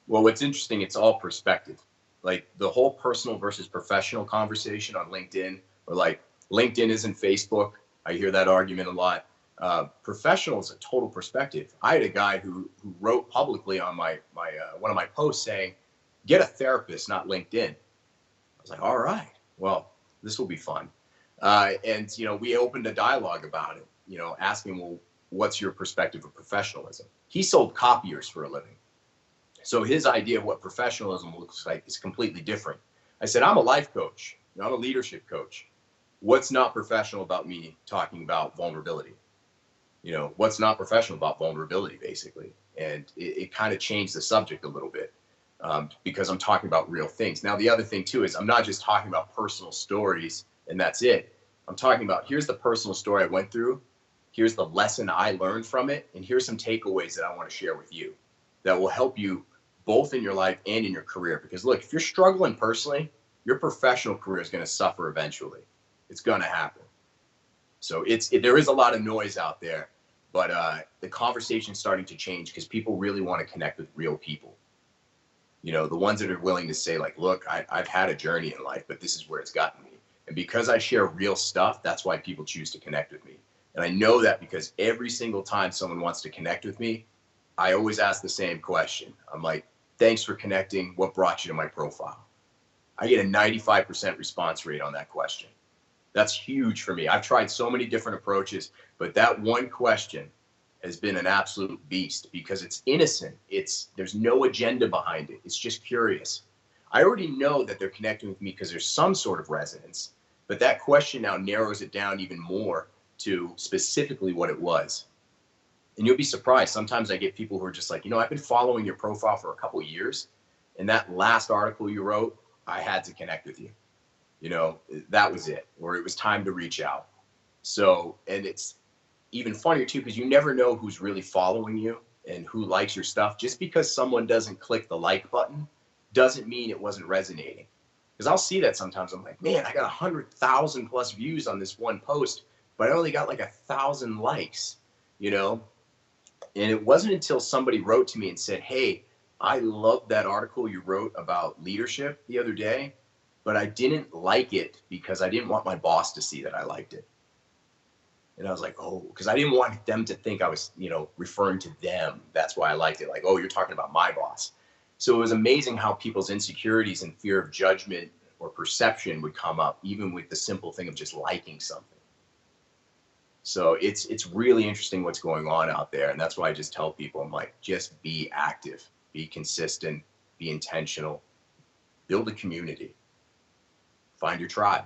Well, what's interesting, it's all perspective. Like the whole personal versus professional conversation on LinkedIn, or like LinkedIn isn't Facebook. I hear that argument a lot. Professional is a total perspective. I had a guy who wrote publicly on my one of my posts saying, "Get a therapist, not LinkedIn." I was like, "All right, well, this will be fun." And we opened a dialogue about it. Asking, "Well, what's your perspective of professionalism?" He sold copiers for a living. So his idea of what professionalism looks like is completely different. I said, I'm a life coach. I'm a leadership coach. What's not professional about me talking about vulnerability? What's not professional about vulnerability, basically? And it kind of changed the subject a little bit, because I'm talking about real things. Now, the other thing, too, is I'm not just talking about personal stories and that's it. I'm talking about, here's the personal story I went through. Here's the lesson I learned from it. And here's some takeaways that I want to share with you that will help you both in your life and in your career. Because look, if you're struggling personally, your professional career is going to suffer eventually. It's going to happen. So there is a lot of noise out there, but the conversation's starting to change because people really want to connect with real people. The ones that are willing to say, like, look, I've had a journey in life, but this is where it's gotten me. And because I share real stuff, that's why people choose to connect with me. And I know that because every single time someone wants to connect with me, I always ask the same question. I'm like, thanks for connecting. What brought you to my profile? I get a 95% response rate on that question. That's huge for me. I've tried so many different approaches, but that one question has been an absolute beast because it's innocent. There's no agenda behind it. It's just curious. I already know that they're connecting with me because there's some sort of resonance, but that question now narrows it down even more to specifically what it was. And you'll be surprised. Sometimes I get people who are just like, I've been following your profile for a couple of years, and that last article you wrote, I had to connect with you. That was it, or it was time to reach out. So, and it's even funnier too, because you never know who's really following you and who likes your stuff. Just because someone doesn't click the like button doesn't mean it wasn't resonating. Because I'll see that sometimes. I'm like, man, I got 100,000 plus views on this one post, but I only got like 1,000 likes, And it wasn't until somebody wrote to me and said, hey, I love that article you wrote about leadership the other day, but I didn't like it because I didn't want my boss to see that I liked it. And I was like, oh, because I didn't want them to think I was, referring to them. That's why I liked it. Like, oh, you're talking about my boss. So it was amazing how people's insecurities and fear of judgment or perception would come up, even with the simple thing of just liking something. So it's really interesting what's going on out there. And that's why I just tell people, I'm like, just be active, be consistent, be intentional, build a community, find your tribe.